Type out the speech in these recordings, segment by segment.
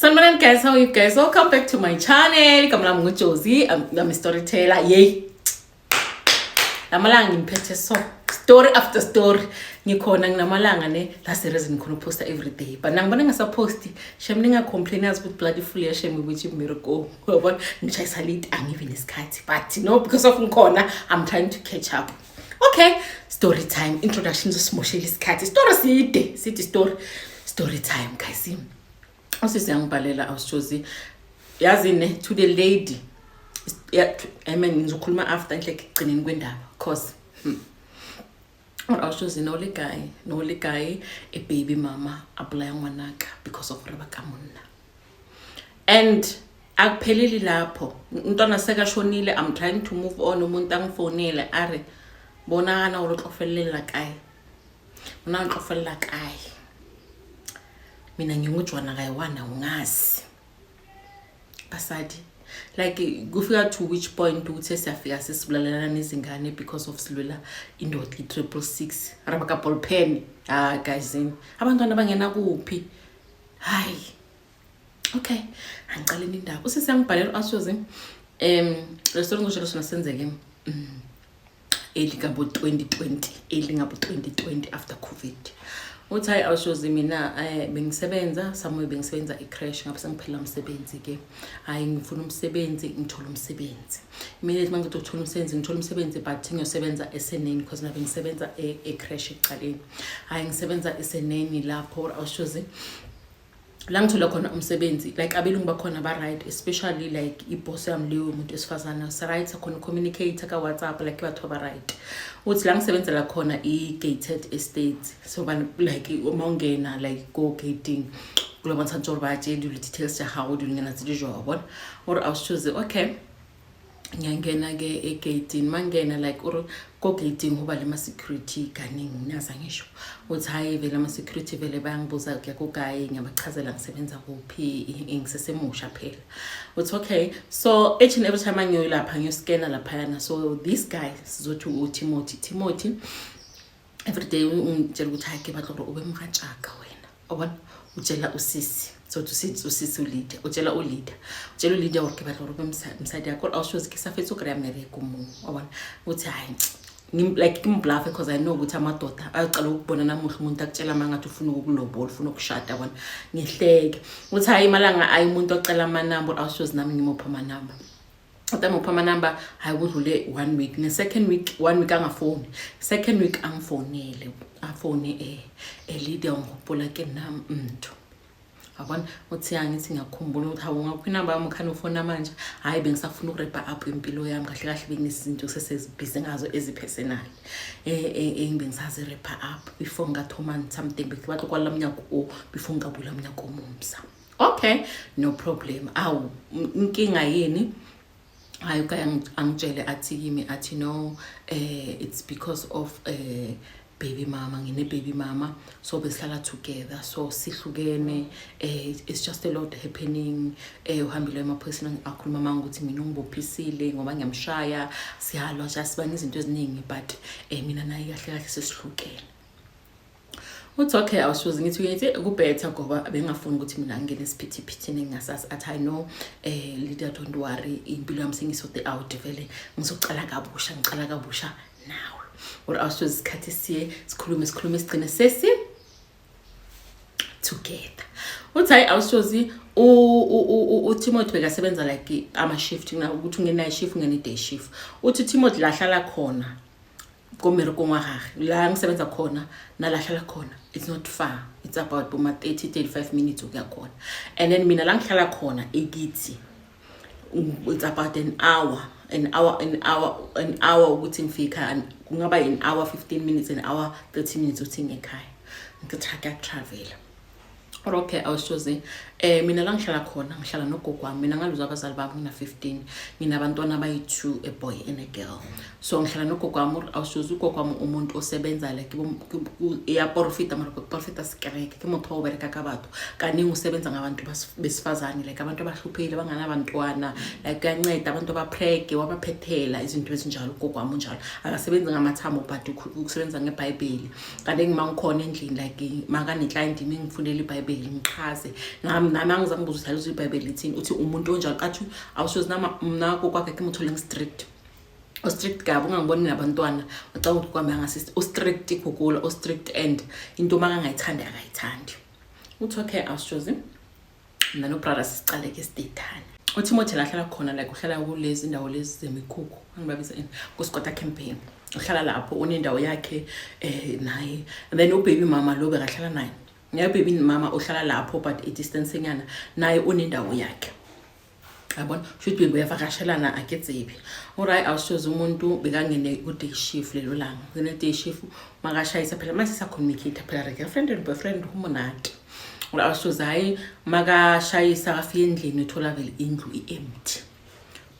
Sanibonani guys, how are you guys? Welcome back to my channel. Kamla Josie. I'm a storyteller. Yay. Namalanga ngiphethe so story after story. Ngikhona nginamalanga ne that's the reason ngikhona posta every day. But nangibona ngasapost, shem ninga complain as with bloody full shem which miracle. Yabona ngishayisa late angive nesikhathi. But no, because of ngikhona I'm trying to catch up. Okay, story time. Introduction to Smosheli isikhathi. Story side. City story time guys. Osisi yangibalela awushozi yazine to the lady. Yeah, I mean ngizokhuluma after nhle ekugcineni kwendaba cause awushozi no le guy a baby mama abulaya ngwanaka because of reba kamunna. And akupheleli lapho umntwana sekashonile. I'm trying to move on. Umuntu angifonele are bonana ulotlofelela kai. Bona utlofelela kai. Mina ngingujwana kayiwana ungazi basadi like kufika to which point ukuthi siyafika sisibulalana nezingane because of silwela indoda i666 arabaka ball pen guys abantwana bangena kuphi hayi okay angicaleni indaba usisiyangibhalela ashozi le story ngishilo sona senzeke elingabo 2020 after covid. Uthi awushozi mina bengisebenza somewhere bengisebenza ecrash ngabe sengiphela umsebenzi ke hayi ngifuna umsebenzi ngithola umsebenzi mina manje ngithola umsebenzi ngithola umsebenzi but ngiyosebenza eseneni because nabe ngisebenza ecrash ecaleni hayi ngisebenza eseneni lapho awushozi la ngithola khona umsebenzi like abelungu bakhona ba right especially like iboss yami leyo umuntu esifazana sa right akhona communicator ka WhatsApp like batho ba right. Uthi la ngisebenzela khona i-gated estate so like umongena like go gating kulo mantantoro bayatshela details ja how do ngena zidijwa yabona or awushoze okay ngiyangena ke e-gating mangena like or go gating hoba le ma security kaningi naza ngisho uthi hayi vele ama security vele bayangibuza ke kugayi ngiyabachazela ngisebenza kuphi ngisesemusha phela. Uthi okay so each and every time ngiyoyilapha ngiyoscanner lapha yana so this guy sizothi uTimothy every day ungitshela ukuthi hayi ke batlo ube mkhatshaka wena obona utshela usisi so to sit usisi uleader utshela uleader ukuthi batlo ube msadi yakho awushozi ke safethu kre America umu obona uthi hayi like ngimbluff because I know ukuthi amadoda ayaqala ukubona namuhla umuntu akutshela mangathi ufuna ukulobola ufuna ukushada bona ngihleke uthi hayi malanga ayi umuntu ocela ama number awushozi nami ngimupha ama number utama upha ama number hayi kudlule 1 week ne second week 1 week angafoni second week angifonele afone leader ngophola ke nami mntu abona uthi yangithi ngiyakhumbula ukuthi hawu ngakhona namba yami khani ufona manje hayi bengisafuna ukurepa up impilo yami kahle bengisizinto sesezibhizi ngazo ezipersonal bengisazi repa up before ngathoma something bekwathi kwalamnyako before ngabula mnyako omumsa. Okay no problem awu inkinga yini hayi kaya angitshele athi kimi athi no it's because of baby mama ngine baby mama so besihlala together so sihlukene it's just a lot happening uhambile ema personal akhuluma mama ukuthi mina ngibophisile ngoba ngiyamshaya siyalwa just bani izinto eziningi but mina naye kahle sesihlukene. Uthi okay awushozi ngithi kubetha ngoba bengafuni ukuthi mina ngene isiphithiphithi ngingasazi athi I know leader don't worry impilo yami sengisote out vele ngizocala kabusha now or awushozi isikhathi sikhulume sigcine sesi together. Uthi hayi awushozi uTimothy bekasebenza like ama shift na ukuthi ungena shift ungena day shift. Uthi Timothy lahlala khona komereko ngwagage la ngisebenza khona nalahlala khona it's not far it's about 30-35 minutes ukuya khona and then mina la ngihlala khona ekithi it's about an hour ukuthi ngifika kungaba an hour 15 minutes an hour 30 minutes uthi ngekhaya ngithatha travel. Okay awushozi mina la ngihlala khona ngihlala nogogo wami mina ngaluza abazali bami ngina 15 ngina abantwana abayi2 a boy and a girl so ngihlala nogogo wami awushozi ugogo wami umuntu osebenza like ya profita sikereke ke motho obereka ka batho kaningi usebenza ngabantu besifazane like abantu abahluphile bangana abantwana like kanceda abantu abaprege wabaphethela izinto ezinjalo ugogo wami njalo akasebenza ngamathambo but ukusebenza ngeBhayibheli kanti ngimangikhona endlini like maka ne client ngifundela iBhayibheli iBhayibheli ngiqhaze nami angizange ngizuthatha ukuthi iBhayibheli lithini uthi umuntu onjalo kathi awushozi nako kwakhe kimuthola ngistrict strict kabi ungangiboni nabantwana ngicabanga ukuthi kwami angasisi strict ikugula strict and into makangayithandi akayithandi uthi okay awushozi nano brother sicale ke sidethana uTimothy lahlala khona like uhlala kulezi indawo lezi zemikhukhu angibabisa kuSkota campaign uhlala lapho unendawo yakhe naye and then ubaby mama lo bekahlala naye baby mama uhlala lapho but a distance nyana naye unendawo yakhe yabona shothi beyavakashelana aketsebi alright awushoza umuntu bekangene ku day shift lelo langa ngene day shift makashayisa phela mase sa communicate phela girlfriend and boyfriend humonati awushoza hayi makashayisa afike endlini uthola vele indlu iempty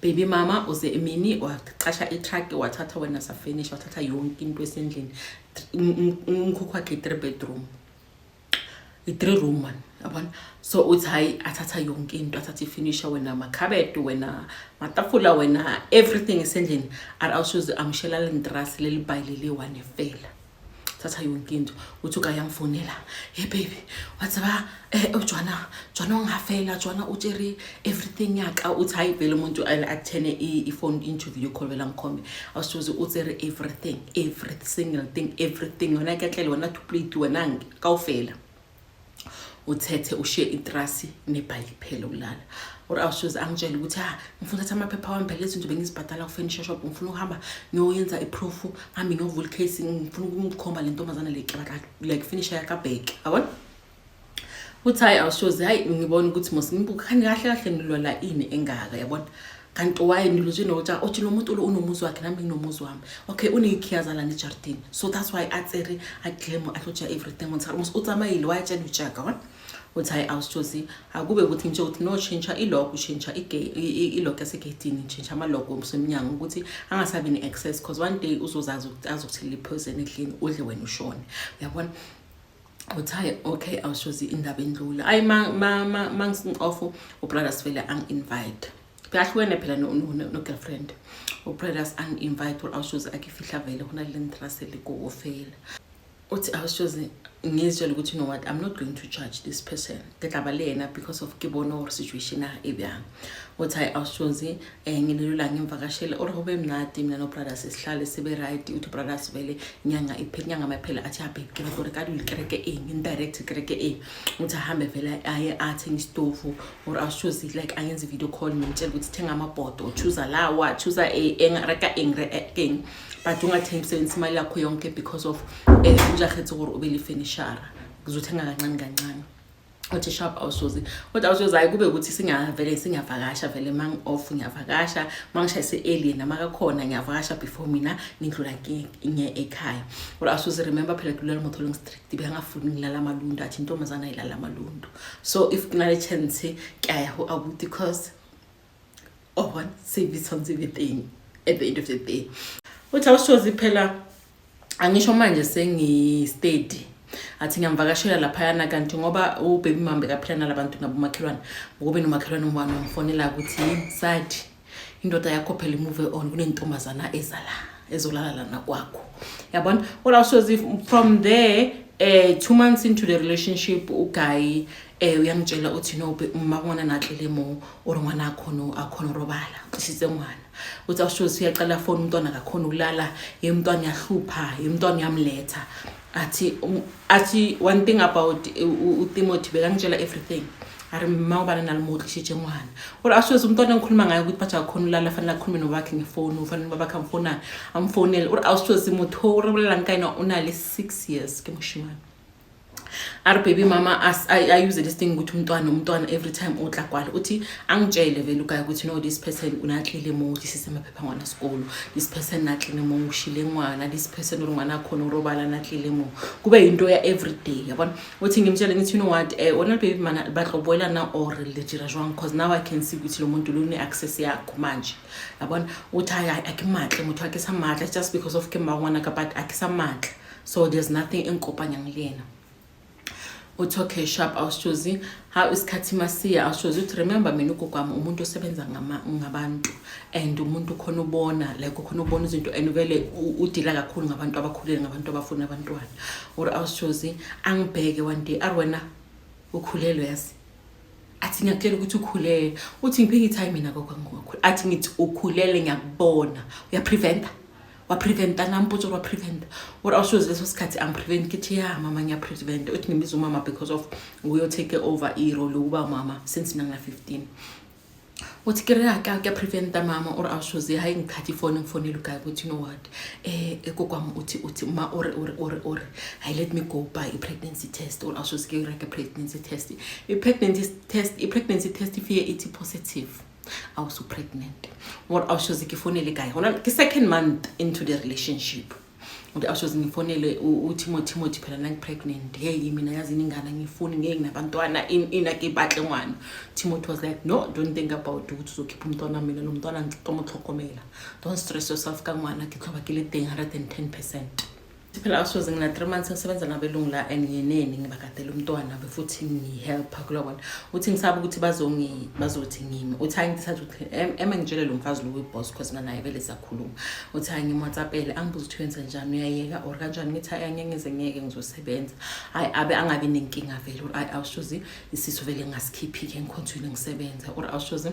baby mama uze emini waqasha itruck wathatha wena sa finish wathatha yonke into esendlini umkhukhu wakhe 3 bedroom i3 room man yabona so uthi hayi athatha yonke into athatha ifinisha wena makhabet wena matafula wena everything esendlini awushoza amshela lentrasi lelibayilele one fela thatha yonke into uthi ukayamfonela hey baby watsaba uJohna ungafela Joanna utsheri everything yaka uthi hayi vele umuntu athene iphone interview call vela ngikhombe awushoza utseri every single thing everything wena kehlele wena to plate wena kawufela uthethe ushiye itrasi neBhayibheli phela ulala awushoza angitshela ukuthi ngifuna uthatha amaphepha wami phela izinto bengizibhadala ku furniture shop ngifuna ukuhamba ngiyoyenza iproof ngihambe ngiyovula case ngifuna ukumkhomba lentombazana like finisher yakabheki yabona uthi hayi awushoza hayi ngibona ukuthi ngimbuka khani kahle nilwala ini engaka yabona kanti waye niluzwe nokuthi uthi lo muntu lo unomuzi wakhe nami nginomuzi wami okay unekhiyaza la eJardini so that's why atsere aclaim athoja everything utsamayile wayatshela uJaka wona uthi hayi awushozi akube ukuthi nje uthi no change ilock ushintsha ilock yasegateini change amaloko omsemnyango ukuthi angasabi ne access because one day uzozazi ukuthi azokuthela iperson endlini udle wena ushone uyabona uthi hayi okay awushozi indaba endlula ayi mangisinqofo ubrothers vele ang-invite Bahlwene phela no girlfriend ubrothers ang-invite awushozi akifihla vele khona lentrasi likofela uthi awushozi ngizwela ukuthi you know what I'm not going to judge this person ngehlaba lena because of kibona or situation ebyang uthi hayi awushozi nginelula ngimvakashela or hobe mnadi mina no brothers sihlale sibe right uthi brothers vele inyanga maphela athi babe ke batore ka dikereke indirect kereke uthi ahambe vele aye athenga istofu or awushozi like ayenze video call ngitshela ukuthi thenga amabhodo choose lawa choose engareka engre but ungathengi sense imali yakho yonke because of ujahetse gore ubeli finishara kuzothenga kancane uthi sharp awushozi kodwa awushozi ayikube ukuthi singavakasha vele mang off ngiyavakasha mangishayise early namakakhona ngiyavakasha before mina ngidlula nge ekhaya kodwa awushozi remember phela kulelo motholing strict bengafuni ngilala amalundu athi intombazana ilala amalundu so if kunale chance kaya ho abuti because of one service on everything at the end of the day uthi awushozi phela angisho manje sengi-steady athi ngiyamvakashela laphayana kanti ngoba ubaby mama bekaphilana labantu nabomakhelwane ukube nomakhelwane umwana umfonela ukuthi sadi indoda yakho phela move on kunentombazana ezolala lana kwakho yabona awushozi from there 2 months into the relationship uguy uyangitshela uthi no mabona nahlele mo or ngwana akhona robala cisise ngwana uthi awushozi uyaqala phone umntwana akakhona ukulala yemntwana yahlupha yemntwana yamletha athi one thing about uTimothy bekangitshela everything ari mawubana nalimoto shitshe ngwana or awushozi umntwana ngikhuluma ngayo ukuthi bathi akukhona ulala fanele akhulume nobakhe ngefone ufanele babakhe amfonela or awushozi mothoro belankayina unale 6 years ke mushimana Our baby mama I use this thing ukuthi umntwana every time utla kwala uthi angitshele vele ukaya ukuthi no this person unahlile mo sisemaphepha ngwana sikolo this person nahlile mo ushile ngwana this person urungwana khona urobala nahlile mo kube into ya every day yabona uthi ngimtshela ngithi you know what wona baby mama batloboyela na or lejira jwang because now I can see ukuthi lo muntu lo ne access yakho manje yabona uthi akimahle umuntu wakhe samahle just because of kemba ngwana ka but akisamahle so there's nothing enkopanya ngilena uthi sharp awushozi how isikhathi masiya awushozi uthi remember mina ugokwami umuntu osebenza ngabantu and umuntu khona ubona like khona ubona izinto and vele udila kakhulu ngabantu abakhulile ngabantu abafuna abantwana or awushozi angibheke one day arwena ukhulelwe yazi athi ngiyakutshela ukuthi ukhulele uthi ngiphi time mina kokwangokhulu athi ngithi ukhulele ngiyakubona wapreventa namputso wapreventa what also leso sikhathi prevent kithi ya mama ngiyaprevent uthi ngimbiza umama because of uyo take over irole uba mama since mina 15 uthi ke preventa mama or awushoze hayi ngikhathi ngifone lugayi ukuthi you know what kokwami uthi ma or hayi let me go buy a pregnancy test or awushoze ke a pregnancy test a pregnancy test if you are positive I was so pregnant what awushoze ke fonele guy hona ke second month into the relationship uthi awushoze ngifonele uTimothy phela nang pregnant hey mina yazi ingane ngifuni ngeke nabantwana ina ke batle ngwana Timothy was like no don't think about ukuthi uzokhipha umntwana mina lo mntwana ngitomohlokomela don't stress yourself ka ngwana ke thoba ke le 110%. Phela awushoze ngina 3 months ngisebenza nabelungu la enyeneni ngibakadela umntwana befuthi ngihelp kulona uthi ngisaba ukuthi bazothi ngimi uthi angithatha ukuthi ngitshele lo mfazi lo weboss because mina naye vele sakhuluma uthi ngimwhatsapele angibuza ukuthi wenza njani uyayeka or kanjani ngithi ayangengeze ngeke ngizosebenza abe angabi nenkinga vele or awushoze isiso vele ngasikhiphi ke ngicontinue ngisebenza or awushoze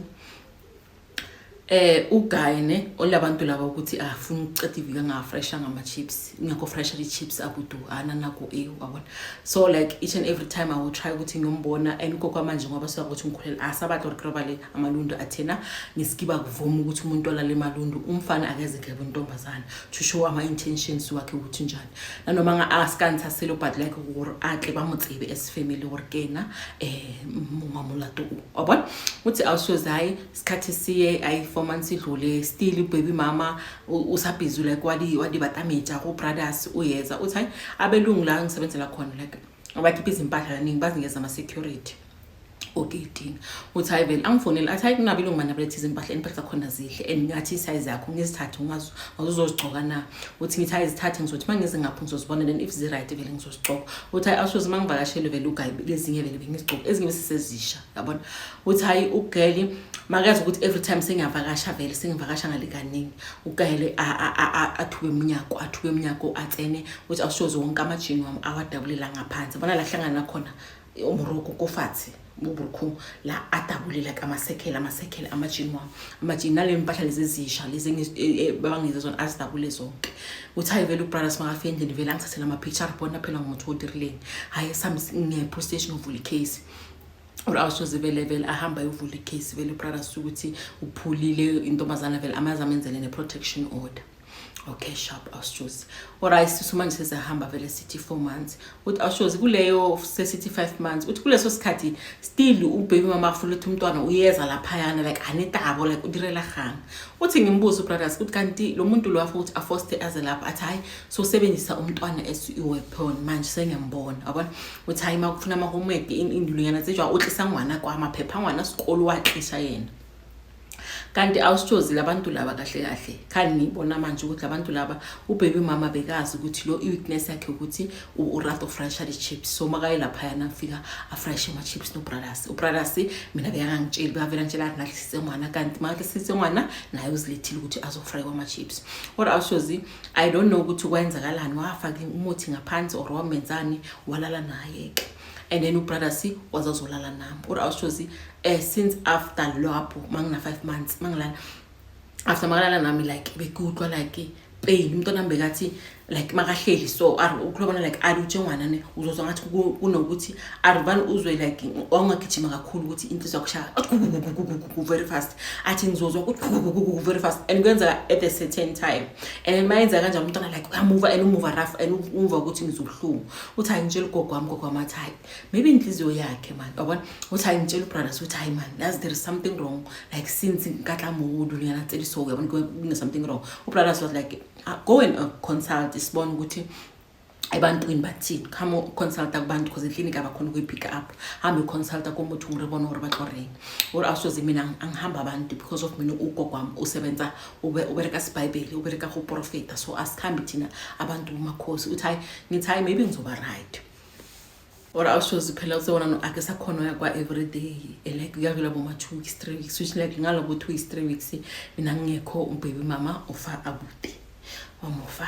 ugayine olabantu laba ukuthi afuna uceda ivika ngafresha ngama chips ngakho fresha the chips abudu ananako wabona so like each and every time I will try ukuthi ngiyombona and kokwa manje ngoba sokuthi ngikhulela asabathi urkrobale amalundu athena ngisikiba kuvuma ukuthi umuntu olale emalundu umfana akeze ke bontombazana to show ama intentions wakhe ukuthi njani nanoma nga askantha selo but like or atle bamutsibe as family workena mamulato wabona uthi awushoze hayi sikhathi siye 4 months idlule still baby mama usabhizi like wadi batameja ko brothers uyeza uthi abelungu la ngisebenzela khona like abakhipha izimpahla kaningi bazingeza ama security okay uthi hayi vele angifonela athi hayi kunabelungu mana belethe izimpahla impahla khona zihle and ngathi size yakho ngizithathe ungazozigcoka na uthi ngithi izithathe ngizothi mangize ngapha ngizozibona then if zi right vele ngizozigcoka uthi hayi awushoze mangivakashele vele ugayi lezinye vele bengizigcoka ezinye sesezisha yabona uthi hayi ugeli makazi ukuthi every time sengiyavakasha vele sengivakasha ngale kaningi ugele athuke eminyako atsene uthi awushoze wonke amajini wami awadabulela ngaphansi bona la hlangana khona umroko kofathi buburku la adabulela kamasekela amajini wami amajini nale impahla lezi ezisha lezi bangize zona azidabule zonke uthi hayi vele ubrothers makafendeni vele angithathela ama picture bona phela ngomthodirleni hayi nge station uvula case or awushoze vele ahamba yovula case vele brothers ukuthi uphulile intombazana vele amazamenzele ne protection order okay sharp awushoze or ayisiso manje sesahamba vele sithi 4 months uthi awushoze kuleyo sithi 5 months uthi kuleso sikhathi still ubaby mama afuna ukuthi umntwana uyeza lapha yana like anetabo like udirela khanga uthi ngimbuzo brothers uthi kanti lo muntu lo afuna ukuthi afoste aze lapha athi hayi so sebenzisa umntwana as weapon manje sengiyambona yabona uthi hayi makufuna ama homework indulunyana tsetjwa utlisa ngwana kwa amaphepha ngwana sikolo waxisha yena kanti awushoze labantu laba kahle khani ngibona manje ukuthi labantu laba ubaby mama bekazi ukuthi lo weakness yakhe ukuthi urato fresh chips so makaye lapha yana afika afresh ama chips no brothers mina beyangangitshela bavela ngitshela nathi sisengwana kanti manje sisengwana naye uzilethile ukuthi azofry ama chips or awushoze I don't know ukuthi kwenzakalani wafaka umuthi ngaphansi or wamenzani walala naye and then ubrothers wazazolala nami or awushoze since after lapho mangina 5 months mangilana after makalala nami like bekudwa like pain umntwana mbekathi like makahleli so ukhulubona like alutshe ngwana ne uzozwa ngathi kunokuthi arivani uzwe like ongagijima kakhulu ukuthi inhliziyo yakushaya very fast athi ngizozwa ukuthi very fast and kwenza at a certain time and mayenza kanjalo umntwana like uyamove and umove rough and umva ukuthi ngizobuhlungu uthi ayingitshela ugogo wami athi maybe inhliziyo yakhe man yabona uthi ayingitshela ubrothers uthi hayi man there is something wrong like since nkatla modu liyana tseli so yabona kune something wrong ubrothers was like go and consult isibona ukuthi ebantwini bathini come consult kubantu because eclinic abakhona ukuyipick up hambe consult komuntu ngiribona uri batloreng or awushoze mina angihamba abantu because of mina ugogo wami usebenza ubereka siBhayibheli ubereka go profeta so asikhambi thina abantu umakhosi uthi hayi ngithi hayi maybe ngizoba right or awushoze phela usebona no ake sakhona yakwa every day like uyavela boma 2 weeks 3 weeks which like ngalo bo 2 weeks 3 weeks mina ngekho ubaby mama ufa abuti wamufa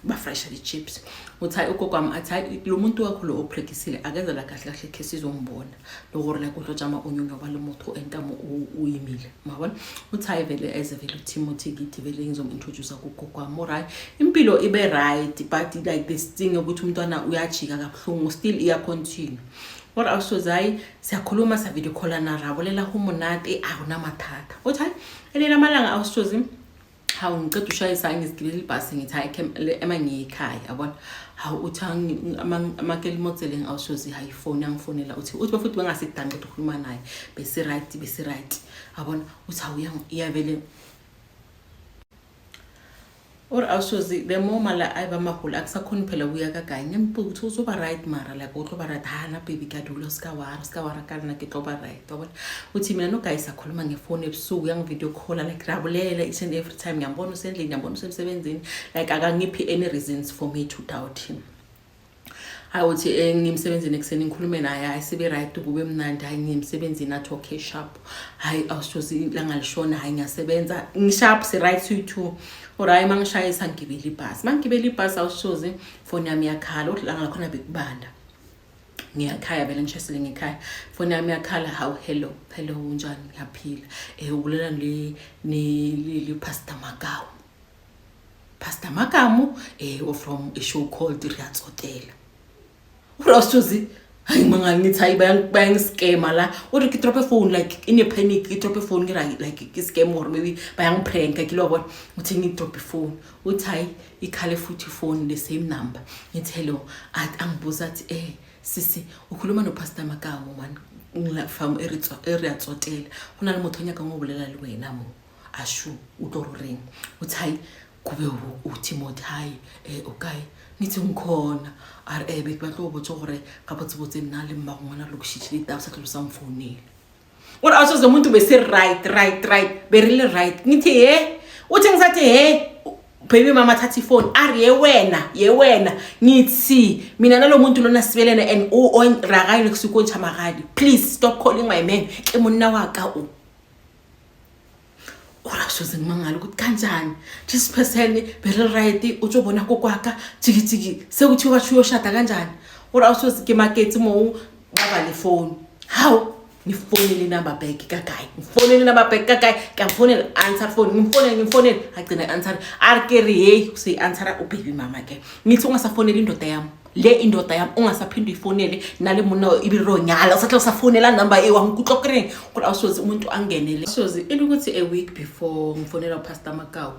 ba fresh the chips uthi hayi ugogo wami athi hayi lo muntu wakho lo oprekisile akeza la kahle kahle ke sizombona lo gore la kutlo jama onyonyo ba le motho entamo uyimile mabona uthi hayi vele as vele Timothy githi vele ngizomintroduce kugogo wami alright impilo ibe right but like this thing ukuthi umntwana uyajika kabhlungu still iya continue what also zai siyakhuluma sa video call na rabolela ho monate akuna mathata uthi hayi elela malanga awusozi how ngicela ushayisa ngizigibela ibhasi ngithi hayi emangiyikhaya yabona how uthangi amakeli modeling awushozi hayi phone yangifonela uthi bafuthi bangasidanga ukukhuluma naye bese right yabona uthi hawu iyavele or awushozi the moment la ayiba mahula akusakhoni phela kuya kaganye ngimbuthi uzoba right mara like utloba right hana baby kadulo skawara kana ke toba right yabona uthi mina no guys akhuluma ngefone ebusuku yang video call like rabulela each and every time ngiyambona usendlini ngiyambona usemsebenzini like akangiphi any reasons for me to doubt him awuthi ngimsebenzini ekseni ngikhulume naye ayisibe right kube mnandi hayi ngimsebenzini athi okay sharp hayi awushozi langa lishona hayi ngiyasebenza ngisharp si right to orayi mangishayisa ngibeli ibhasi awushozi phone yami yakhala uthi langa khona bekubanda ngiyakhaya vele ngishesele ngikhaya phone yami yakhala how hello unjani ngiyaphila ukulela le Pastor Magamu from a show called Riatsotela Rostuzi, hayi mangangithi hayi bayangiscam la uthi ki drop a phone like in a panic ki drop a phone like ki scam or maybe bayangiprank kilobona uthi ngi drop a phone uthi hayi ikhale futhi phone the same number ngithi hello angibuza athi sisi ukhuluma no Pastor Magamu man ngila from Riatsotela una le motho nyaka ngobulela le wena mo ashu utororeng uthi hayi kube uTimothy hayi okay nithi ngikhona bekbatlo botso gore ka botsebotse nna le mmagongwana lo kushitshile taba sa tlo sa mfonele ora aso ze muntu bese right berile right ngithi uthi ngisathi baby mama thathi phone ari ye wena ngithi mina nalo muntu lona sibelene and on ragayile kusuko nchamagadi please stop calling my man ke monna wa ka ora shoze ngimangala ukuthi kanjani this person very right utshobona kokwaka tsikitsiki sekuthiwa chuyo shada kanjani ora awushoze ke market mo baba le phone how ngifonele number back kakayi kamfonela answer phone ngimfonela agcina answer arkeri hey say answer ubaby mama ke ngithi ungasafonela indoda yami le indoda yami ungasaphindi ifonele nale mona ibiro nyala usatla usafonela number wangikuxokreng kodwa awusoze umuntu angenele soze ukuthi a week before ngifonela Pastor Magawu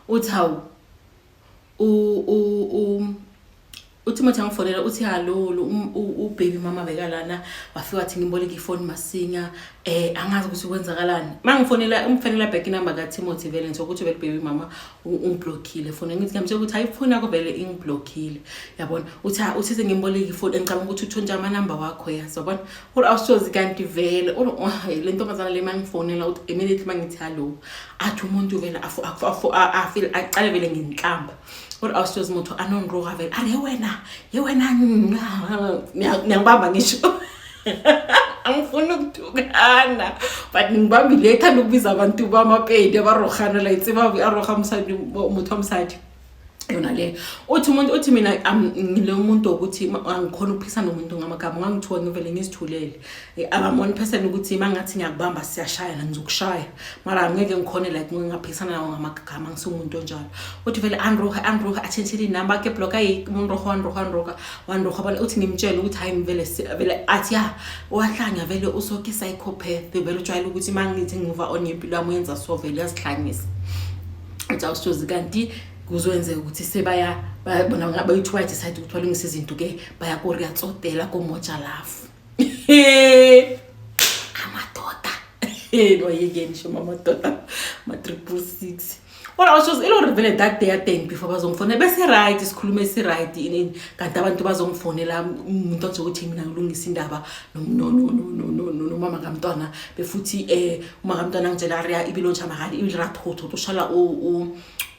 uthi hawu uthi manje ngifonela uthi hallo ubaby mama bekalana wafika wathi ngimboleka ifone masinya angazi ukuthi kwenzakalani mangifonela umfanele back number ka Timothy vele ukuthi vele baby mama ungiblockile phone ngithi ngamtshela ukuthi hayi phone yakho vele ingiblockile yabona uthi sengimboleka ifone ngicabanga ukuthi uthonja ama number wakho yazobona uri awushozi kanti vele le ntombazana le mangifonela uthi immediately mangithi hallo athi umuntu vele afeel aqale vele nginhlamba uri awushozi umuntu anonroga vele ari ye wena ngiyabamba ngisho angifuni ukutukana but ngibambile ethanda ukubiza abantu bamapedi abarogana la itseba aroga umsadi umuntu omsadi yona le uthi mina ngile umuntu ukuthi angikhona ukuphikisana nomuntu ngamagama ngangithiwa ngivele ngizithulele one person ukuthi mangathi ngiyakubamba siyashaya ngizokushaya mara ngeke ngikhone like ngingaphikisana nawo ngamagama ngisumuntu onjalo uthi vele anroha athenthele number ke block umuntu roha bale uthi ngimtshela ukuthi hayi vele athi ya wahlanya vele usoke psychopath vele ujwayele ukuthi mangithi ngiva on impilo yami yenza so vele yasihlanyisa uthi awushozi kanti kuzowenzeka ukuthi sebaya bona ngabe uyithiwa decide ukuthi balungise izinto ke baya ko Riatsotela ko moja lafu amadoda noyeke ngisho amadoda ma 666 ora awushozi ilo revele that day at before bazongifona bese right isikhulume si right kanti abantu bazongifonela umuntu nje ukuthi mina ngilungisa indaba no mama kamntwana befuthi uma kamntwana ngitshela ria ibilo nchamagadi ibilrathotho ushala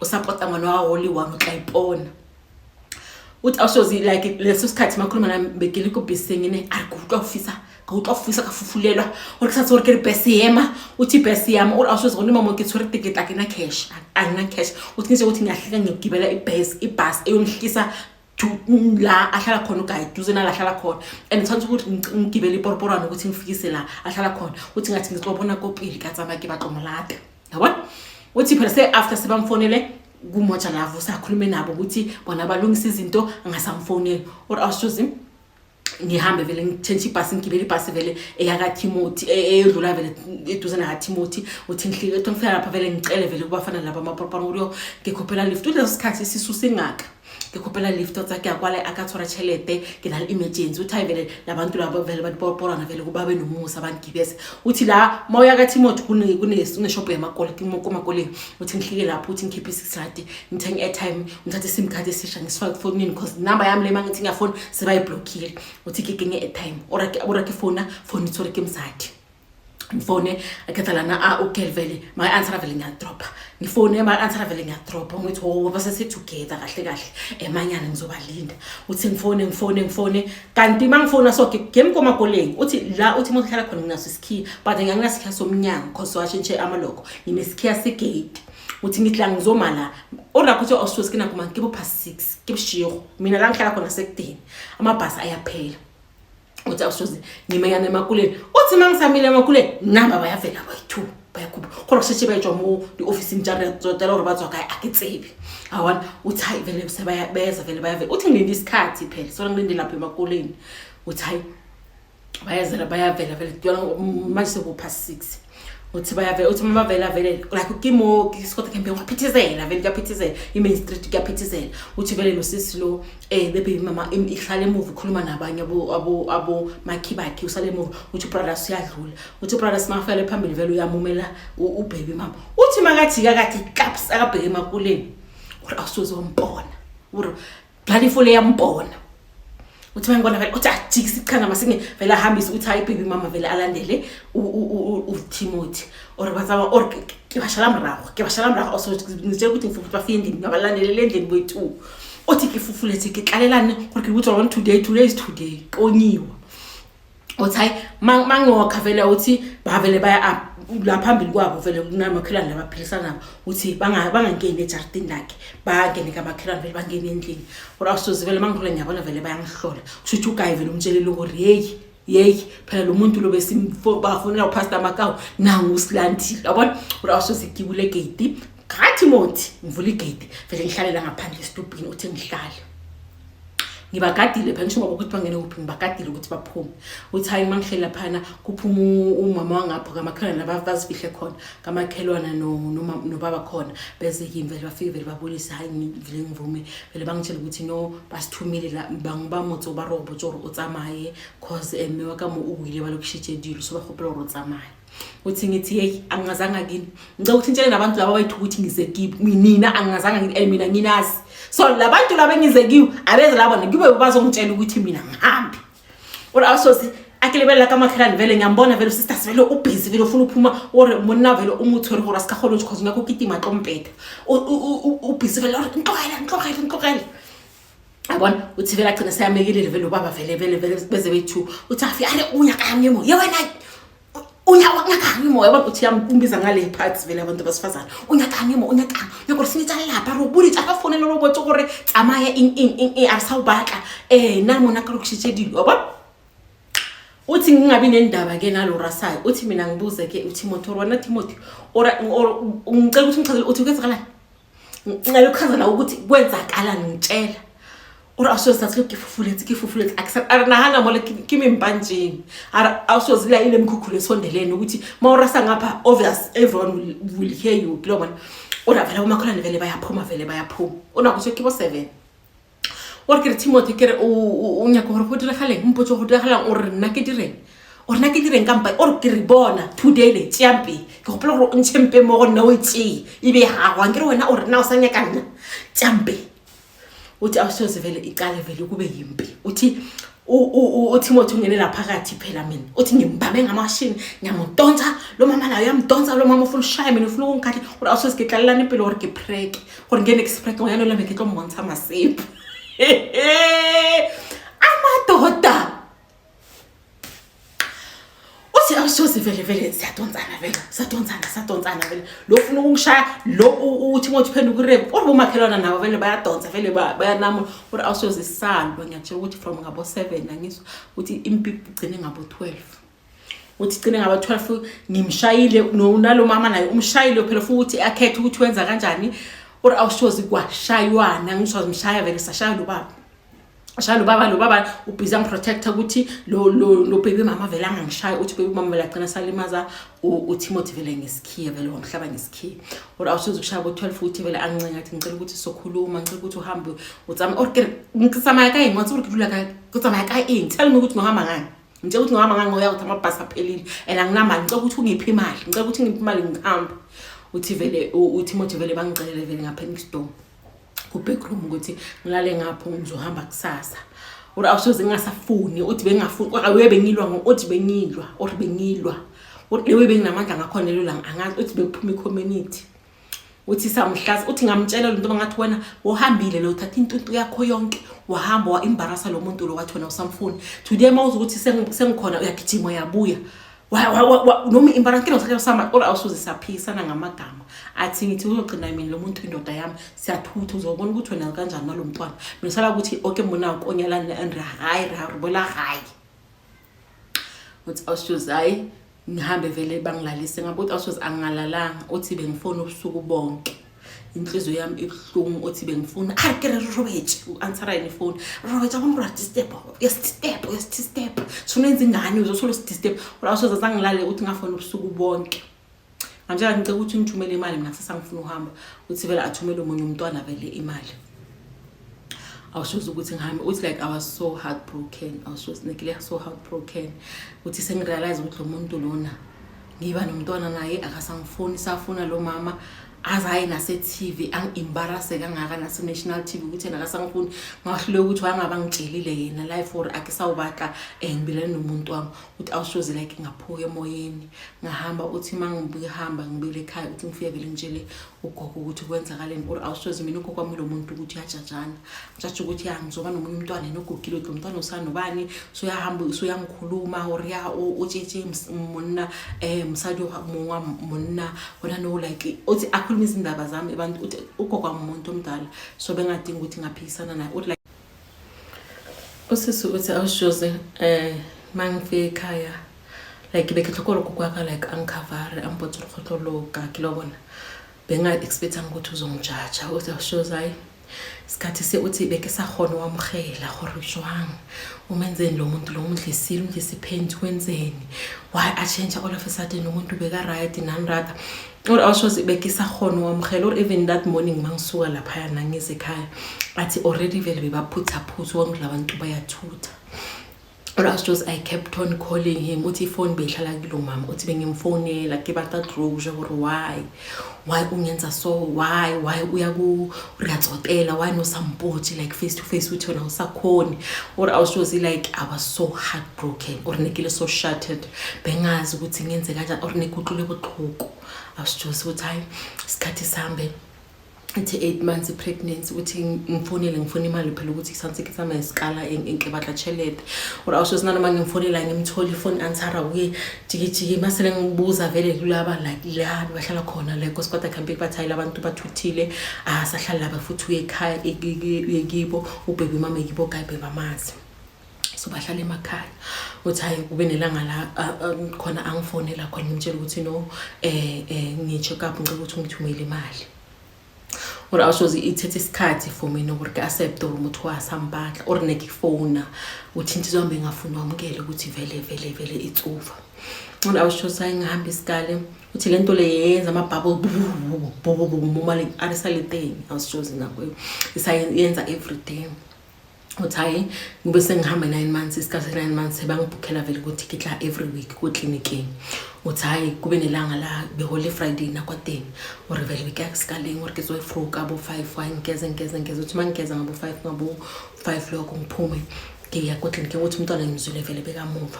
usupporta ngwana wa holy one utlayipona uthi awushozi like leso sikhathi makhuluma nami bekile ku busy ngine akukufisa ka utla fisa ka fufulelwa ore ke sa tsore ke re bese yema uthi bese yama ore awusoze gone mama ke tsore ticket like na cash ana cash uthi nje uthi ngiyahlika ngigibela ibus eyomhlisa la ahlala khona ugayi duze na lahlala khona and thantsi ukuthi ngigibele iporporana ukuthi ngifikise la ahlala khona uthi ngathi ngizobona kopili ka tsama ke batlo molata yabona uthi phela se after sebamfonele kumoja lavo sakhulume nabo ukuthi bona balungisa izinto angasamfoneli or awusoze ngihambe vele ngithentshe ibhasi ngigibele ibhasi vele eyaka Timothy edlula vele eduze na Timothy uthi ngihlike ngifika lapha vele ngicele vele kubafana laba amaporporana uriyo ngikhophela lift leso sikhathi sisuse ngaka ngikhophela lift otsake akwala akathora chelete ke na emergency uthi vele labantu labo vele badiporporana vele kubabe nomusa abangibese uthi la moya ka Timothy kune shop yamakole kumakole uthi ngihlike lapho uthi ngikhiphe 6 rand ngithenga airtime ngithathe sim card esisha ngisifaka efonini because number yami le mangithi ngiyafona sebayiblockile uthi ngigenge airtime ora ke phone itsore ke msadi ngifone akathalana okay vele my answer vele ngiyadropa ngifone my answer vele ngiyadropa ngithi oh base together kahle emanyana ngizobalinda uthi ngifone kanti mangifona so game komakoleni uthi la uthi umuntu khala khona nginaso isikhiya but ngiyanginasikhiya somnyango cause washintshe amaloko nginesikhiya segate uthi ngithi la ngizomala ora kuthi awusuke kina kuma ngibo past 6 kibishiro mina la ngikhala khona sekudeni amabhasi ayaphela uthi awusuze ngimeyana emakuleni uthi mangisamile emakuleni namba bayavela bayi2 bayakuba khona kushiye bayijwa mu di office injari zotela ore batswa kai akitsebi awona uthi hayi vele sebaya vele bayavela uthi ngilinde isikhathi phela so ngilinde lapha emakuleni uthi hayi bayavela vele manje sekupa past 6 uthi bayavela uthi mama vela vele like ukimo isikothe kembe waphithizela vele kuyaphithizela imain street kuyaphithizela uthi vele lo sisi lo baby mama ihlale emuva ukhuluma nabanye abo makhibakhe usale emuva uthi brothers uyadlula uthi brothers mafele phambili vele uyamumela ubaby mama uthi makajika kathi claps akabheke emakuleni uri awusoze wombona uri bloody full yambona uthi mangibona vele uthi ajikisa ichanga masinge vele ahambisa uthi hayi baby mama vele alandele uTimothy or bazaba or ke bashala mrago also ngitshela ukuthi ngifuna bafinde ngabalandele lendleni boyi2 uthi ke fufuletse ke tlalelane gore ke butsa on today is today qonyiwa uthi hayi mangokha vele uthi bavele baya la phambili kwabo vele kunamakhelwane labaphilisana uthi bangangeni ejardini lakhe bangene kamakhelwane vele bangene endlini ora awusoze vele mangikhola ngiyabona vele bayangihlola kusho ugayi vele umtshelele ukuthi hey phela lo muntu lo bafonela upastor Makau nangu usilandile yabona ora awusoze igibule gate ngathi Timothy ngivula igate vele ngihlalela ngaphandle estupini uthi ngihlale ngibagadile phela ngisho ngoba ukuthi bangene kuphi ngibagadile ukuthi baphume uthi hayi mangihlela phana kuphuma umama wangapha kamakhelwane labasifihle khona kamakhelwana no baba khona bese yini vele bafike vele babulisa hayi ngivile ngivume vele bangitshela ukuthi no basithumile la bangibamotso ba robo tsoro o tsamaye cause emewa ka mo uwile balokushitshedile so bahopela ro tsamaye uthi ngithi hey angazanga kini ngicela ukuthi ntshele nabantu laba bayithu ukuthi ngizekipi mina angazanga ngini mina nginazi so labantu laba engizekiwe abeze laba ngibe bazongitshela ukuthi mina ngihambi ora awusoze akilebela kamakhelane vele ngiyambona vele sisters vele ubusy vele ufuna uphuma or monna vele umuthi ore hora sikaholo because ngakho kitima qompetha ubusy vele ngixoxela abona uthi vele agcina sayamekile vele ubaba vele beze bethu uthi afi ale unyakangimo yewena unyakangimo yabona uthi yamkumbiza ngale parts vele abantu basifazana unyakangimo yakho sinitshela lapha robuli tsaka phone lo robotso gore tsamaya in arsawubaka nani mona ka lokushitshedile yabona uthi ngingabi nendaba ke nalo rasayo uthi mina ngibuze ke uTimothy wona Timothy ora ngicela ukuthi ngichazele uthi kwenzakala ngicela ukuchazela ukuthi kwenzakala ngitshela ora awusoze kifufuletse akusarana mole kimi impanjini ara awusoze la ile mkhukhule sondelene ukuthi mawurasa ngapha obvious everyone will hear you global ora vele umakholane vele bayaphuma ona kusho kibo 7 ora ke Timothy ke unyako gore go diragale mpotso go diragala o re nna ke direng kampa or ke re bona today le champi ke go pela gore o ntshempe mo go nna o itse ibe ha wa ngere wena o re na o sanya ka nna champi uthi awusoze vele iqale vele kube yimpi uthi uTimothy ungenela phakathi phela mina uthi ngimbambe ngamashini ngiyamdonsa lo mama nayo yamdonsa lo mama ufuna ushaya mina ufuna ukungikhathi ura awusoze ngixalalana impilo or ke prek gore ngene express ngoyana lo meke tlo montsha masipho amadoda awushozi vele siyadonsana vele lo ufuna ukungishaya lo uthi mothi phenduka uRev or bomakhelwana nabo vele bayadonsa vele bayanama or awushozi isalwa ngiyakutshela ukuthi from ngabo 7 angisho ukuthi impipi igcine ngabo 12 uthi igcine ngabo 12 ngimshayile nalo mama naye umshayile phela futhi akhethe ukuthi wenza kanjani or awushozi kwashaywana ngisho ngimshaya vele sashaya lo baba ashaya lo baba ubhizi protector ukuthi lo baby mama vele angangishaya uthi baby mama vele agcina salimaza uTimothy vele ngesikhiya vele wamhlaba ngesikhiya or awushozi ukushaya bo 12 futhi vele angincenga athi ngicela ukuthi sokhuluma ngicela ukuthi uhambe utsama or ngicamaya kayi ngathi ukudlula kayi kucamaya kayi tell me ukuthi ngohamba ngani ngicela ukuthi ngohamba ngani ngoya ukuthi amabhasi aphelile and anginamali ngicela ukuthi ungiphi imali ngicela ukuthi ngiphi imali ngihamba uthi vele uTimothy vele bangicelele vele ngapha eNkstown ku backroom ukuthi ngilale ngapho ngizohamba kusasa or awusoze ngingasafuni uthi bengafuni awe bengilwa uthi bengilwa or bengilwa lewe benginamandla ngakhona lelo langa angazi uthi bekuphuma icommunity uthi samhlaza uthi ngamtshela lo nto ngathi wena uhambile lo thatha intuntu yakho yonke wahamba wa embarrasa lo muntu lo wathi wena usamfuni today mawuze ukuthi sengikhona uyagijima uyabuya noma imbaranke lo sama or awusoze saphisana ngamagama athi ngithi uzogcina mina lo muntu indoda yami siyathutha uzobona ukuthi wena kanjani nalo mntwana mina sala ukuthi okay mbona ukonyalana and hayi ribola hayi uthi awusoze hayi ngihambe vele bangilalise ngabuthi awusoze angalalanga uthi bengifona ubusuku bonke inhliziyo yami ibhlungu uthi bengifuna akere Robert uanswera ifone Robert akumrati step sunenza ingane uzothola step awusoze sangilale uthi ngafona ubusuku bonke manje ngicela ukuthi ngithumele imali mina sesangifuna uhamba uthi vele athumele umunye umntwana vele imali awusoze ukuthi ngihambe uthi like I was so heartbroken awusoze nekile so heartbroken uthi sengirealize ukuthi lo muntu lona ngiba nomntwana naye akasangifuni safuna lo mama azayi nase TV angimbarase kangaka nase national TV ukuthi yena akasangifuni ngahlule ukuthi wangaba ngitshelile yena live for akisawubaka ngibilana nomuntu wami uthi awushoze like ngaphuka emoyeni ngahamba uthi mangibihamba ngibile ekhaya uthi ngifike vele ngitshele ugogo ukuthi kwenzakaleni or awushoze mina ugogo kwami lo muntu ukuthi uyajajana ngisho ukuthi ngizoba nomunye umntwana nogugile lo mntwana usanobani so yahamba uyangikhuluma or ya utshetshe monna msadi monna wona no like uthi akhuluma izindaba zami abantu uthi ugogo umuntu omdala so bengadinga ukuthi ngaphisana naye uthi like usisi uthi awushoze mangifika ekhaya like bekhethokola kukwaka like uncover ambotho khotoloka kilobona benga expecta ukuthi uzongijaja uthi awushoze hayi isikhathi se uthi beke sakhona wamkhela gore jwang umenzeni lo muntu lo mudlisile ungisiphenti kwenzeni why a change all of a sudden umuntu beka right nanrata or awushoze beke sakhona wamkhela or even that morning mangisuka lapha yana ngize ekhaya athi already vele bebaphutha phuthu wonke labantu bayathutha or I kept on calling him uthi phone behlala kilo mama uthi bengimfonela ke bata closure or why ungenza so why uyatsotela why no support like face to face uthi wena usakhoni or like I was so heartbroken or nekile so shattered bengazi ukuthi ngenze kanjani or nekuqule boqhuko uthi hayi isikhathi sambe uthi 8 months pregnancy uthi ngifuna imali phela ukuthi kusansike sama iskala enkebatla chelete or awusosinana mangimfonela ngimthola ifone answera uye jiki masele ngibuza vele kulaba like la bahlala khona la kosikota camp bathayila abantu bathuthile sahlala laba futhi uye ekhaya ekibo ubaby mama ekibo gabe bamazi so bahlala emakhaya uthi hayi kube nelanga la khona angifonela khona ngimtshela ukuthi no ngi-check up ngicela ukuthi ngithumele imali or awushoze ithethe isikhathi for mina ukuthi accept or umuntu wasambadla or nekifona uthi into izombe ngafuna wamukele ukuthi vele it's over or awushoze ngihamba isikale uthi lento le yenza amabhabo mali arisaletheni awushoze ngakho isayenza every day uthi ngibe sengihamba 9 months isikhathi 9 months sebangibhukhela vele ku ticket la every week ku clinic uthi kube nelanga la be Holy Friday na kwaTeni or vele bekakusikaleng or kezo ifruka abo 5 wine ngeze uthi mangigeza ngabo 5 lokho ngiphume ke ya ku clinic uthi umntwana ngimzule vele bekamuva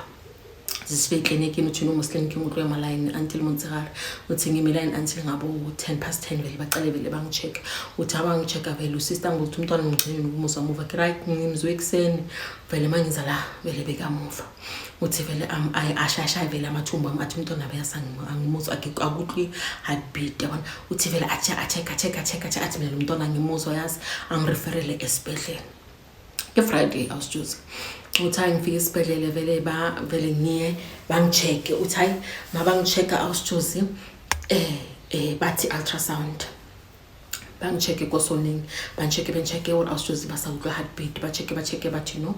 zisibe eklinikini uthi noma usiklinikini umuntu emaline until Montserrat uthi ngimiline until ngabo 10:10 vele baqale vele bangicheck uthi abangichecka vele usister ngokuthi umntwana ngigcine ukumusa muva right ngimzwe ekseni vele mangiza la vele bekamuva uthi vele ashasha vele amathumbu athi umntwana angimuzwa akutli heartbeat yabona uthi vele check athi mina umntwana ngimuzwa yazi angireferele esibhedlela ke Friday awusjuzi uthi ngifike esibhedlela vele ngiye bangicheck uthi mabangichecka awusjuzi bathi ultrasound bangichecke kosoning banchecke or awusjuzi basawutla heartbeat bachecke bathi no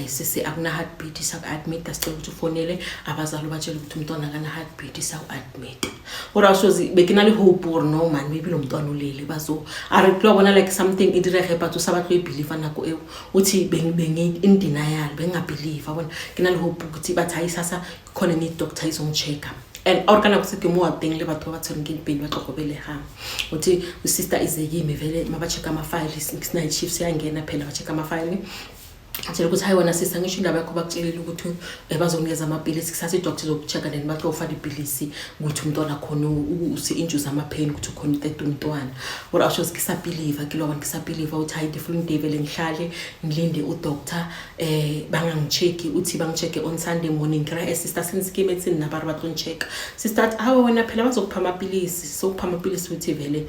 sisi akuna heartbeat saku-admit asicela ukuthi ufonele abazali batshela ukuthi umntwana kana heartbeat saku-admit or awusjuzi bekinale hope or no man maybe lo mntwana ulele bazo are kubona like something idirege but usabatlo ibelieve nako uthi bengi in denial bengabelieve abona kinale hope ukuthi bathi sasa khona ni doctor izongichecka and organa kuseke mo ateng le batho ba tshwere ke dipedi ba tlogobelegang uthi sister izekime vele mabacheka ama files night shifts yangena phela bacheka ama file atshela ukuthi hayi wena sister ngisho indaba yakho bakutshelela ukuthi bazonikeza amapilisi kusase doctor zokuchecka then bathi ufaka ipilisi ukuthi umntwana khona usi-injuze ama-pain ukuthi khona utethe umntwana or awusho ngisabelieve kiloba ngisabelieve uthi hayi different day vele ngihlale ngilinde udoctor bangangichecki uthi bangichecke on Sunday morning kra sister sinskime etsini nabantu batoncheck sister hawe wena phela bazokupha amapilisi sokupha amapilisi uthi vele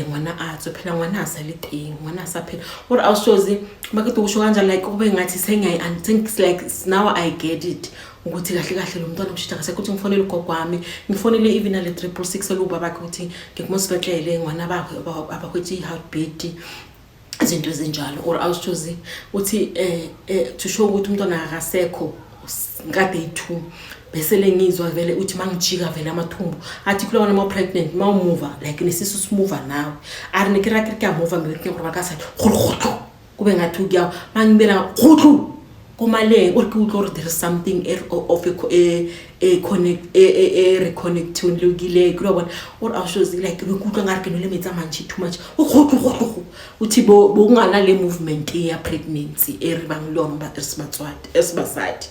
ngwana atso phela ngwana asaliding ngwana asaphela or awusho makuthi usho kanjani like kube ngathi sengiyayi and things like now I get it ukuthi kahle lo mntwana ushita kase ukuthi ngifonele ugogo wami ngifonele even ale 666 loba bakhe ukuthi ngikumusibhehlele ngwana abakwethi heartbeat izinto ezinjalo or awushozi uthi to show ukuthi umntwana akasekho ngade 2 bese lengizwa vele uthi mangijika vele amathumbu athi kulona ma pregnant ma move like nesisu smooth now ari nikira kya move ngeke ngoba kasa khulu kube ngathi kuyawo mangibela khulu kumale or there is something of a connect a reconnect lugile kulobona or awushozi like bekutwa ngari ke le metsa manje too much uthi bokungana le movement ya pregnancy eribang lomba esibasadi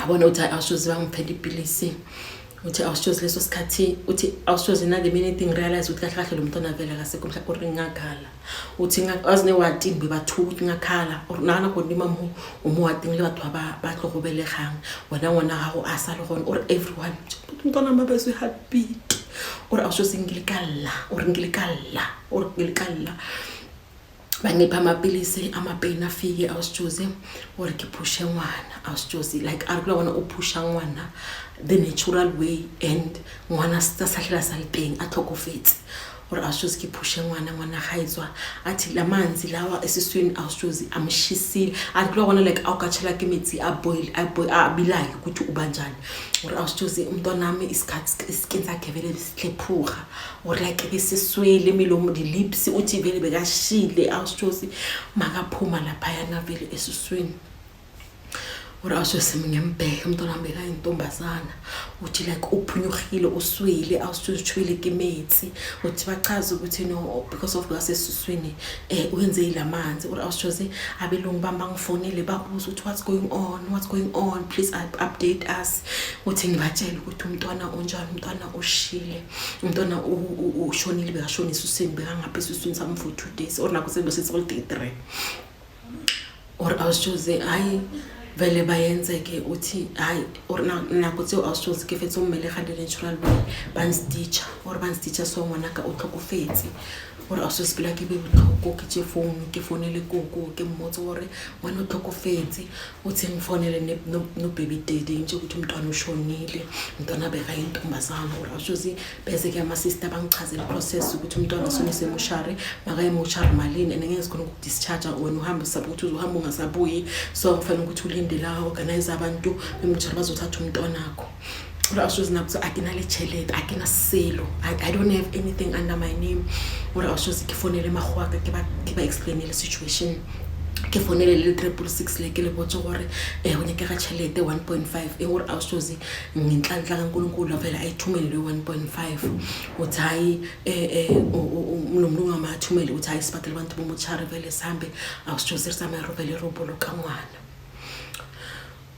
abona uthi awushozi bangiphethe ipilisi uthi awushozi leso sikhathi uthi awushozi na the minute ngirealize ukuthi kahle lo mntwana vele akasekho mhlawumbe or ngakhala uthi ngazine watimbi bathu ukuthi ngakhala or nana khona imamu umuwating le batho batlogobelegang wena ngwana gago a sa le gone or everyone umntwana mabese heartbeat or awushozi ngilikalla bangipha amapilisi amapain afike awusjuze or kiphushe ngwana awusjuze like arikula wona uphusha ngwana the natural way and ngwana sasahlela salipeng athokofetse or awusjuze kiphushe ngwana haizwa athi lamanzi lawa esiswini awusjuze amshisile arikula wona like awukatshela ke metsi aboil abilayo ukuthi ubanjani or awusjuze umntwana nami isikhathi skin sakhe vele sihlephuga or like isiswele milomo di lips uthi vele bekashile awusjuze makaphuma lapha yana vele esiswini or awusjuze ngembheka umntwana nami bekayintombazana uthi like uphunyukhile uswile awusjuze chwile ke metsi uthi bachaza ukuthi no because of gasesiswini wenze ilamanzi or awusjuze abelungu bambangifonele bakubuza ukuthi what's going on please update us uthi ngibatshela ukuthi umntwana onjani umntwana ushile umntwana ushonile bekashonisa usini bekangaphezu usini sami for 2 days or nakho sebesithi 3 or awusjuze hayi vele bayenzeke uthi hayi or nakuthi awushozi ke fethu umele khande natural way banstitcha so ngwana ka utlhokofetse or awushozi bila ke be utlhoko ke fonele koko ke mmotso hore ngwana utlhokofetse uthi ngifonele no baby daddy nje ukuthi umntwana ushonile umntwana beka intombazana or awushozi bese ke ama sister bangichazela process ukuthi umntwana sonise emoshari makaye emoshari malini ngeke sikhona ukudischarge wena uhamba ukuthi uzohamba ungasabuyi so kufanele ukuthi ulinde la organize abantu bemtshela bazothatha umntwana wakho ura awushozi nakuthi akinale chelete akinaselo I don't have anything under my name ura awushozi kifonele mahwaka ke ba explainele situation ke fonele le 666 le ke le botso gore wena ke ga chelete 1.5 ura awushozi ngintlanhla kaNkulunkulu vele ayithumele 1.5 uthi hayi umlungu amathumele uthi hayi sibadela abantu bomochari vele sambe awushozi risama rovele robolo kangwana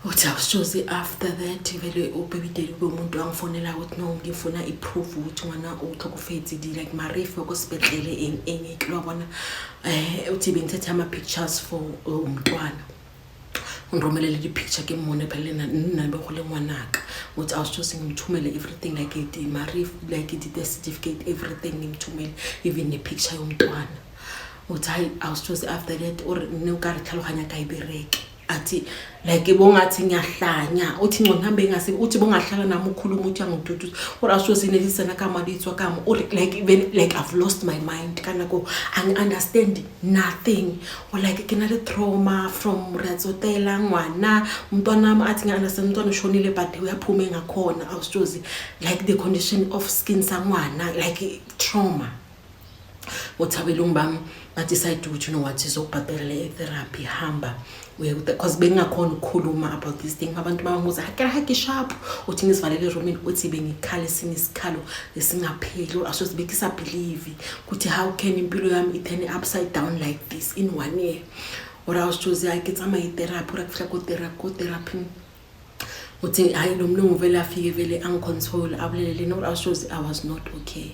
uthi awushozi after that vele ubaby daddy kube umuntu angifonela ukuthi no ngifuna iproof ukuthi ngwana uhlokofethi like marifu yokosibedlele engeke lwabona uthi bengithethe ama pictures for umntwana ungiromelele di picture ke mone phela nabe khole ngwanaka uthi awushozi ngimthumele everything like it marifu like it the certificate everything ngimthumele even the picture yomntwana uthi hayi awushozi after that or nokari tlhaloganya ka ibereke athi like bongathi ngiyahlanya uthi ngco ngihambe ngase uthi bongahlala nami ukhuluma uthi angiduduza or asosinelisana kama litswa kama or like even like I've lost my mind kana go I understand nothing or like kina le trauma from ratsotela ngwana umntwana nami athi ngiunderstand umntwana ushonile but uyaphuma engakhona awusozi like the condition of skin sangwana like trauma uthabela umbami but decide ukuthi you know what izobhadela therapy hamba because bengakhona ukukhuluma about this thing abantu bangibuza hakake sharp uthi ngisivalele roomini uthi bengikhala sinisikhalo lesingapheli asosibekisa believe ukuthi how can impilo yami turn upside down like this in 1 year or I was choose I get ama therapy rakufika ko therapy uthi hayi lo mlungu vele afike vele angicontrol abulele no I was choose I was not okay.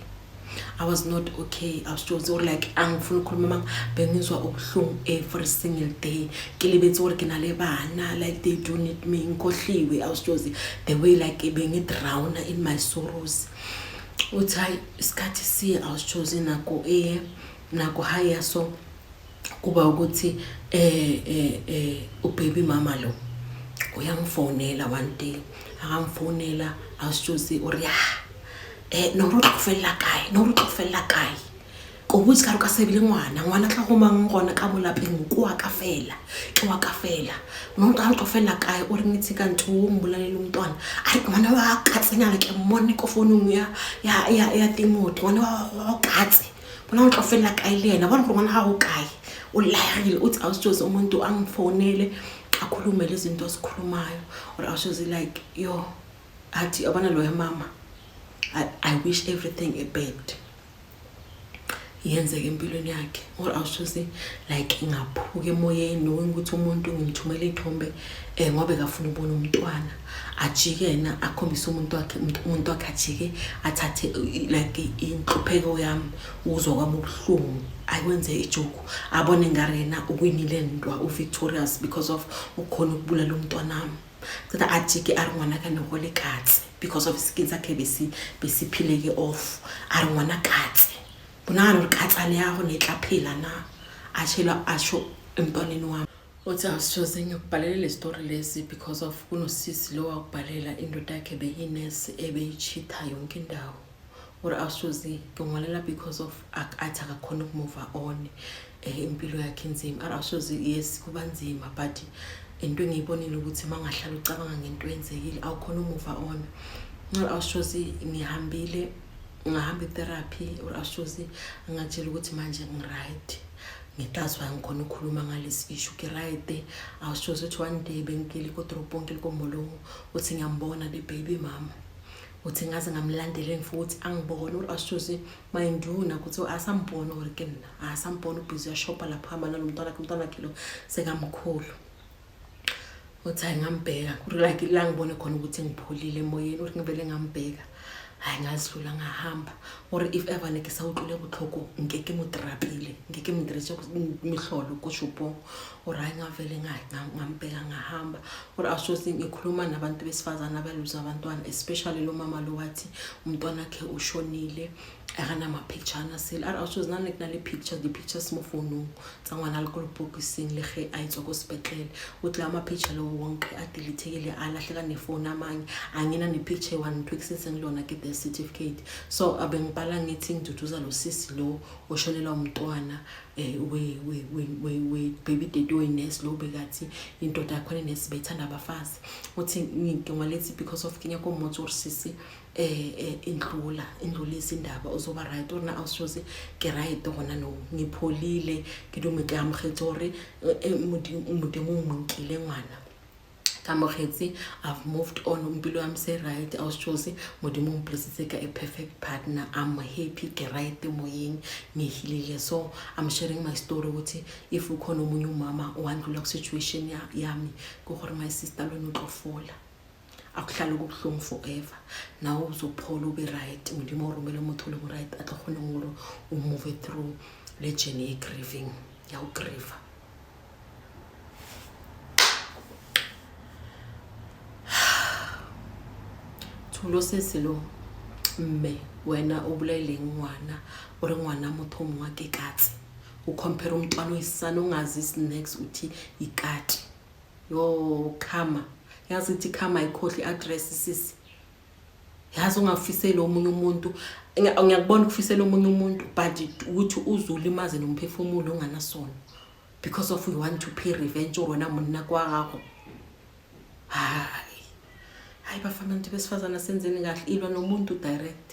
I was not okay. I was just like angifuna ukukhuluma bengizwa ubuhlungu every single day. Kilibethe uri kinale bana like they do need me ngikhohliwe. I was just the way like being drowned in my sorrows. Uthi isikhathi siye I was chosen nako higher so kuba ukuthi ubaby mama lo uyangifonela one day. Akamfonela I was just uri no rutofela kai kobuthi ka sebile ngwana tla go mang gona ka molapeng kwa ka fela ke wa ka fela no ka rutofela kai o re ngitse ka ntho o mbulalele umntwana a re ngwana wa katsenya ke mmone ko fonong ya timoti ngwana wa katse bona o rutofela kai le yena bona ngwana ha o kai o layile uthi awusijoze umuntu angifonele akhulume lezi zinto asikhulumayo or awusijoze like yo athi abana lo ya mama I wish everything a bad yenzeke empilweni yakhe or awushozi like ngaphuke emoyeni ukuthi umuntu ngimthumele ithombe ngobe kafuna ubona umntwana ajikena akhombisa umuntu wakhe ajike athathe like inhlupheko yami uzwa kwami ubuhlungu ayikwenze ijoke abone ngarena ukwinile ndwa uVictorious because of ukhona ukubulala umntwana nami kada ajike aringwana kanehole katse because of skin zakhe besiphileke off aringwana katse bona lo katsa le yago netlaphela na ashela asho emntwaneni wami uthi awusichoze ngiyokubhalela le story lesi because of kunosisi lo wakubhalela indoda yakhe beyinesi ebeyichitha yonke indawo or awusichoze ngingwalela because of athi akakhona ukumove on impilo yakhe nzima awusichoze yes kuba nzima but into engiyibonile ukuthi mangahlala ucabanga ngento enzekile awukhona umove on awusichoze ngahamba therapy or awusichoze ngajela ukuthi manje ngiright ngitazwa ngikhona ukukhuluma ngalesi issue ke right awusichoze ukuthi one day bengikele ko Dropong ko Molongo uthi ngiyambona le baby mama uthi ngaze ngamlandele futhi angibona or awusichoze mayinduna ukuthi asambona or ke mina asambona ubhizi ya shop lapha hamba nalomntwana kilo sekamkhulu uthi ngambheka like la ngibone khona ukuthi ngipholile emoyeni uthi ngivele ngambheka hayi ngazilula ngahamba or if ever nekisawutlule buhloko ngeke mutherapile ngeke mdretse mihlolo kushupo or hayi ngavele ngambheka ngahamba or awusichoze ngikhuluma nabantu besifazana abaluza abantwana especially lo mama lo wathi umntwana wakhe ushonile akana ma picture na sel awusichoze nane kunale picture the pictures mo phone tsangwana alcohol boxing le ge a itswa ko hospital uthi ama picture lo wonke adelethekile alahleka nefone amanye angina ne picture one twixise ngilona ke the certificate so abengibhala ngithi ngiduduza lo sisi lo oshonela umntwana we baby daddy wines lo bekathi indoda yakho nesibethanda abafazi uthi ngingwalethi because of kinya ko motor sisi indlula izindaba uzoba right or na awusichoze ke right hona no ngipholile ke domeke amkhetore umude ngumnkile ngwana I've moved on. I'm say right. I was choosing modimo blessed a perfect partner. I'm happy ke right moyeng ngihilile. So I'm sharing my story with if you khona umunye mama owandlula situation yami go gore my sister lo notlofola. Akuhlala kubuhlungu forever. Now uzophola ube right. Modimo o romele motho le right atlo khona ngoro o move through le journey grieving. Ya o grieve. Lo seselo mme wena o bulaile ngwana o re ngwana motho mongwe ke katse o compare umntwana oyisana ongazi snacks uthi ikati yo khama yazi uthi khama ikhohli address sisi yazi ungafisela omunye umuntu ngiyakubona ukufisela omunye umuntu but uthi uzulimaze nomphefumulo onganasona because of you want to pay revenge or wena munna kwakho hayi bafana nje besifazana senzeni kahle ilwa nomuntu direct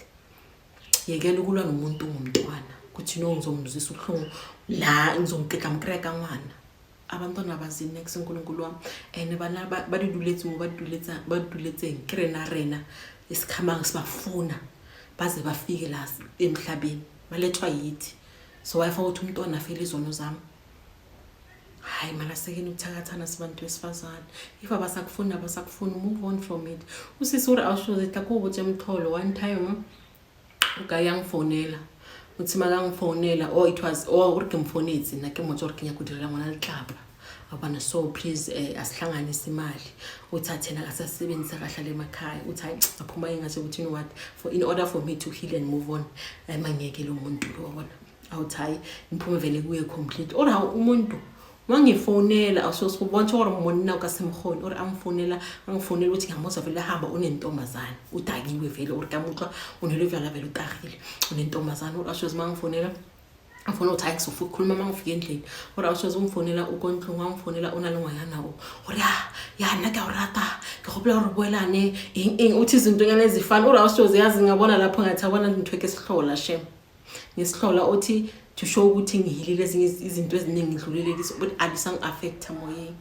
yekela ukulwa nomuntu ngomntwana kuthi no ngizomzisa uhlungu la ngizomkeka mkreka ngwana abantwana abazini next uNkulunkulu wami and bana baduletse rena isikhama sibafuna baze bafike la emhlabeni balethwa yithi so wayefa uthi umntwana afele izono zami hayi mara sekeni ukuthakathana sibantu besifazana if abasakufuna move on from it usisi uri awusho zitla kubo nje emtholo one time ukayangifonela uthi makangifonela it was uri ngimfonetsi nake moto uri kinya kudirela ngwana liklapa abana so please asihlanganise imali uthathe na asasebenzisa kahle emakhaya uthi hayi aphuma engathi ukuthi what in order for me to heal and move on mangeke lo muntu lo wona awuthi hayi ngiphume vele kuye complete or umuntu wangifonela awusosibona uri monna ukasemkhona or angifonela ukuthi ngiyamoza vele hamba unentombazana udakiwe vele or kamutwa unelevala vele utagile unentombazana or ashozi mangifonela afuna uthi akuzokhuluma mangifika endlini or awushozi umfonela ukonhlungu wangifonela unalongwaya nawo or ya naka urata ngihopla urubuelane uthi izinto ngane ezifana or awushozi yazi ngabona lapho ngathi abona ngithweke isihlola shem ngisihlola uthi to show ukuthi ngihilile ezinye izinto eziningi ngidlulile kiso but abisang affect moyeng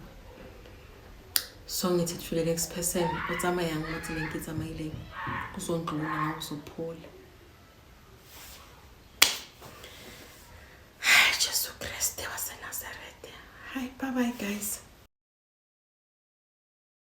so ngithi to the next person utsamaya ngathi lenkizamayile kuzondlula nawe uzophola Jesu Christ was in Nazareth. Hi, bye bye guys.